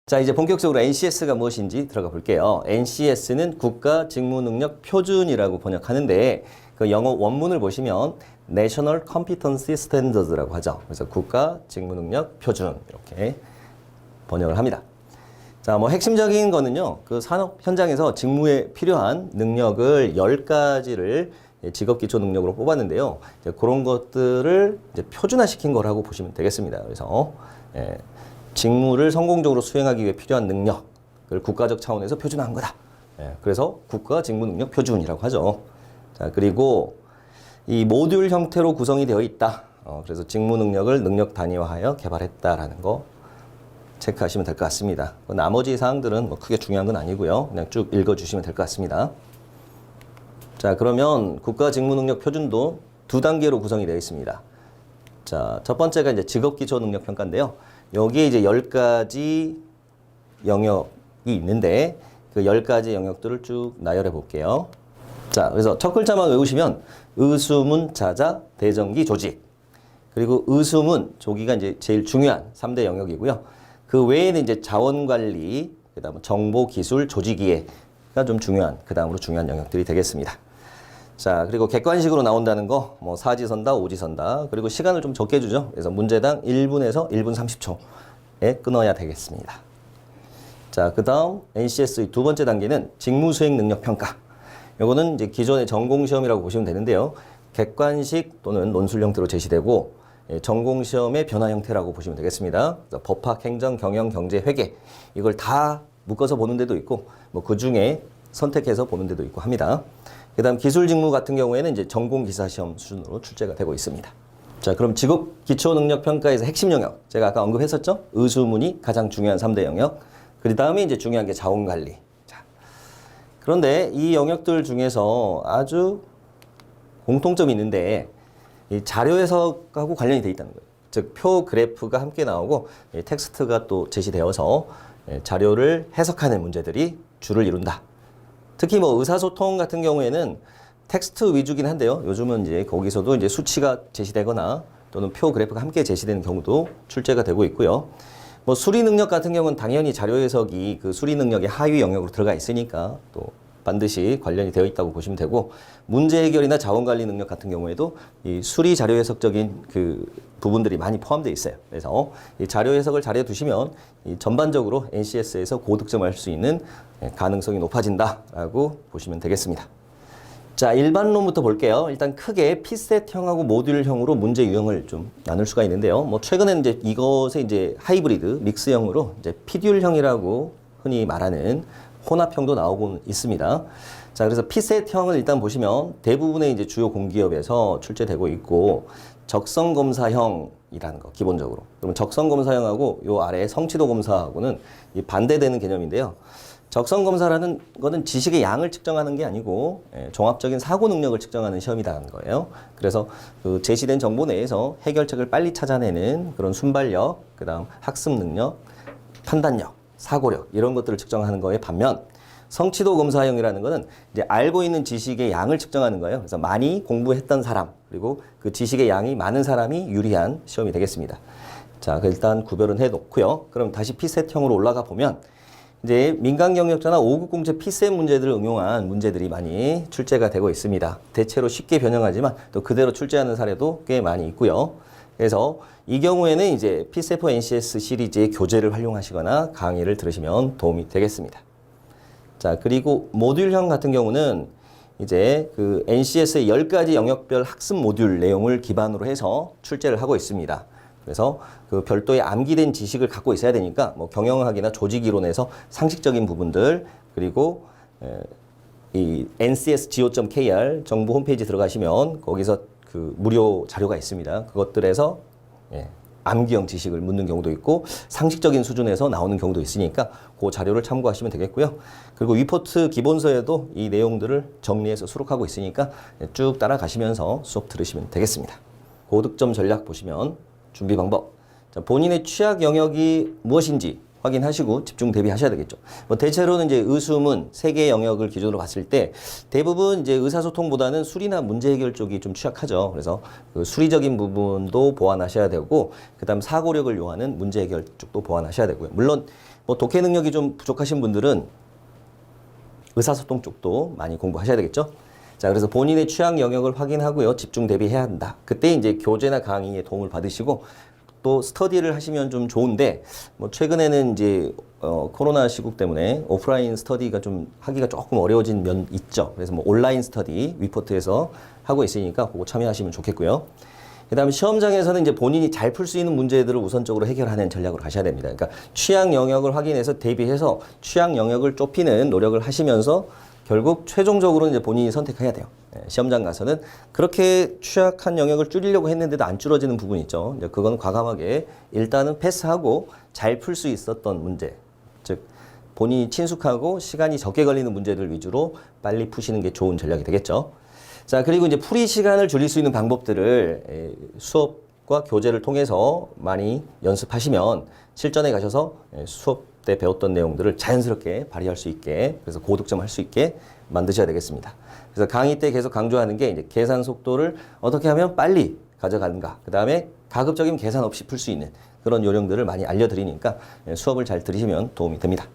자, 이제 본격적으로 NCS가 무엇인지 들어가 볼게요. NCS는 국가 직무 능력 표준이라고 번역하는데 그 영어 원문을 보시면 National Competency Standards라고 하죠. 그래서 국가 직무 능력 표준 이렇게 번역을 합니다. 자, 뭐 핵심적인 거는요. 그 산업 현장에서 직무에 필요한 능력을 10가지를 직업 기초 능력으로 뽑았는데요. 이제 그런 것들을 이제 표준화시킨 거라고 보시면 되겠습니다. 그래서 직무를 성공적으로 수행하기 위해 필요한 능력을 국가적 차원에서 표준화한 거다. 그래서 국가 직무 능력 표준이라고 하죠. 자, 그리고 이 모듈 형태로 구성이 되어 있다. 그래서 직무 능력을 능력 단위화하여 개발했다라는 거 체크하시면 될 것 같습니다. 나머지 사항들은 뭐 크게 중요한 건 아니고요. 그냥 쭉 읽어주시면 될 것 같습니다. 자, 그러면 국가 직무 능력 표준도 두 단계로 구성이 되어 있습니다. 자, 첫 번째가 이제 직업 기초 능력 평가인데요. 여기에 이제 10가지 영역이 있는데 그 10가지 영역들을 쭉 나열해 볼게요. 자, 그래서 첫 글자만 외우시면 의수문, 자자, 대정기, 조직. 그리고 의수문, 조기가 이제 제일 중요한 3대 영역이고요. 그 외에는 이제 자원관리, 그다음 정보, 기술, 조직이해가 좀 중요한, 그 다음으로 중요한 영역들이 되겠습니다. 자, 그리고 객관식으로 나온다는 거, 뭐 사지선다, 오지선다, 그리고 시간을 좀 적게 주죠. 그래서 문제당 1분에서 1분 30초에 끊어야 되겠습니다. 자, 그 다음 NCS의 두 번째 단계는 직무수행 능력 평가. 요거는 이제 기존의 전공시험이라고 보시면 되는데요. 객관식 또는 논술 형태로 제시되고 전공시험의 변화 형태라고 보시면 되겠습니다. 법학, 행정, 경영, 경제, 회계 이걸 다 묶어서 보는 데도 있고 뭐 그 중에 선택해서 보는 데도 있고 합니다. 그 다음 기술 직무 같은 경우에는 이제 전공기사시험 수준으로 출제가 되고 있습니다. 자, 그럼 직업 기초 능력 평가에서 핵심 영역 제가 아까 언급했었죠? 의수문이 가장 중요한 3대 영역. 그 다음에 이제 중요한 게 자원관리. 자, 그런데 이 영역들 중에서 아주 공통점이 있는데 이 자료 해석하고 관련이 돼 있다는 거예요. 즉, 표 그래프가 함께 나오고 텍스트가 또 제시되어서 자료를 해석하는 문제들이 주를 이룬다. 특히 뭐 의사소통 같은 경우에는 텍스트 위주긴 한데요. 요즘은 이제 거기서도 이제 수치가 제시되거나 또는 표 그래프가 함께 제시되는 경우도 출제가 되고 있고요. 뭐 수리 능력 같은 경우는 당연히 자료 해석이 그 수리 능력의 하위 영역으로 들어가 있으니까 또 반드시 관련이 되어 있다고 보시면 되고, 문제 해결이나 자원관리 능력 같은 경우에도 이 수리 자료 해석적인 그 부분들이 많이 포함되어 있어요. 그래서 이 자료 해석을 잘해 두시면 이 전반적으로 NCS에서 고득점을 할 수 있는 가능성이 높아진다라고 보시면 되겠습니다. 자, 일반론부터 볼게요. 일단 크게 피셋형하고 모듈형으로 문제 유형을 좀 나눌 수가 있는데요. 뭐 최근에는 이제 이것의 이제 하이브리드 믹스형으로 이제 피듈형이라고 흔히 말하는 혼합형도 나오고 있습니다. 자, 그래서 피셋형을 일단 보시면 대부분의 이제 주요 공기업에서 출제되고 있고, 적성검사형이라는 거 기본적으로. 그러면 적성검사형하고 요 아래에 성취도 검사하고는 이 반대되는 개념인데요. 적성검사라는 거는 지식의 양을 측정하는 게 아니고 종합적인 사고 능력을 측정하는 시험이라는 거예요. 그래서 그 제시된 정보 내에서 해결책을 빨리 찾아내는 그런 순발력, 그다음 학습 능력, 판단력, 사고력 이런 것들을 측정하는 거에 반면 성취도 검사형이라는 거는 이제 알고 있는 지식의 양을 측정하는 거예요. 그래서 많이 공부했던 사람 그리고 그 지식의 양이 많은 사람이 유리한 시험이 되겠습니다. 자, 일단 구별은 해놓고요. 그럼 다시 피셋형으로 올라가 보면 이제 민간 경력자나 5급 공채 피셋 문제들을 응용한 문제들이 많이 출제가 되고 있습니다. 대체로 쉽게 변형하지만 또 그대로 출제하는 사례도 꽤 많이 있고요. 그래서 이 경우에는 이제 P-SEP NCS 시리즈의 교재를 활용하시거나 강의를 들으시면 도움이 되겠습니다. 자, 그리고 모듈형 같은 경우는 이제 그 NCS의 10가지 영역별 학습 모듈 내용을 기반으로 해서 출제를 하고 있습니다. 그래서 그 별도의 암기된 지식을 갖고 있어야 되니까 뭐 경영학이나 조직이론에서 상식적인 부분들, 그리고 이 ncsgo.kr 정부 홈페이지 들어가시면 거기서 그 무료 자료가 있습니다. 그것들에서 암기형 지식을 묻는 경우도 있고 상식적인 수준에서 나오는 경우도 있으니까 그 자료를 참고하시면 되겠고요. 그리고 위포트 기본서에도 이 내용들을 정리해서 수록하고 있으니까 쭉 따라가시면서 수업 들으시면 되겠습니다. 고득점 전략 보시면 준비 방법. 자, 본인의 취약 영역이 무엇인지 확인하시고 집중 대비하셔야 되겠죠. 뭐 대체로는 이제 의수문 세 개의 영역을 기준으로 봤을 때 대부분 이제 의사소통보다는 수리나 문제 해결 쪽이 좀 취약하죠. 그래서 그 수리적인 부분도 보완하셔야 되고, 그다음 사고력을 요하는 문제 해결 쪽도 보완하셔야 되고요. 물론 뭐 독해 능력이 좀 부족하신 분들은 의사소통 쪽도 많이 공부하셔야 되겠죠. 자, 그래서 본인의 취약 영역을 확인하고요. 집중 대비해야 한다. 그때 이제 교재나 강의의 도움을 받으시고 또 스터디를 하시면 좀 좋은데, 뭐 최근에는 이제 코로나 시국 때문에 오프라인 스터디가 좀 하기가 조금 어려워진 면 있죠. 그래서 뭐 온라인 스터디 위포트에서 하고 있으니까 그거 참여하시면 좋겠고요. 그다음에 시험장에서는 이제 본인이 잘 풀 수 있는 문제들을 우선적으로 해결하는 전략으로 가셔야 됩니다. 그러니까 취약 영역을 확인해서 대비해서 취약 영역을 좁히는 노력을 하시면서 결국 최종적으로 이제 본인이 선택해야 돼요. 시험장 가서는 그렇게 취약한 영역을 줄이려고 했는데도 안 줄어지는 부분이 있죠. 이제 그건 과감하게 일단은 패스하고 잘 풀 수 있었던 문제, 즉 본인이 친숙하고 시간이 적게 걸리는 문제들 위주로 빨리 푸시는 게 좋은 전략이 되겠죠. 자, 그리고 이제 풀이 시간을 줄일 수 있는 방법들을 수업과 교재를 통해서 많이 연습하시면 실전에 가셔서 수업 때 배웠던 내용들을 자연스럽게 발휘할 수 있게, 그래서 고득점 할 수 있게 만드셔야 되겠습니다. 그래서 강의 때 계속 강조하는 게 이제 계산 속도를 어떻게 하면 빨리 가져가는가, 그 다음에 가급적이면 계산 없이 풀 수 있는 그런 요령들을 많이 알려드리니까 수업을 잘 들으시면 도움이 됩니다.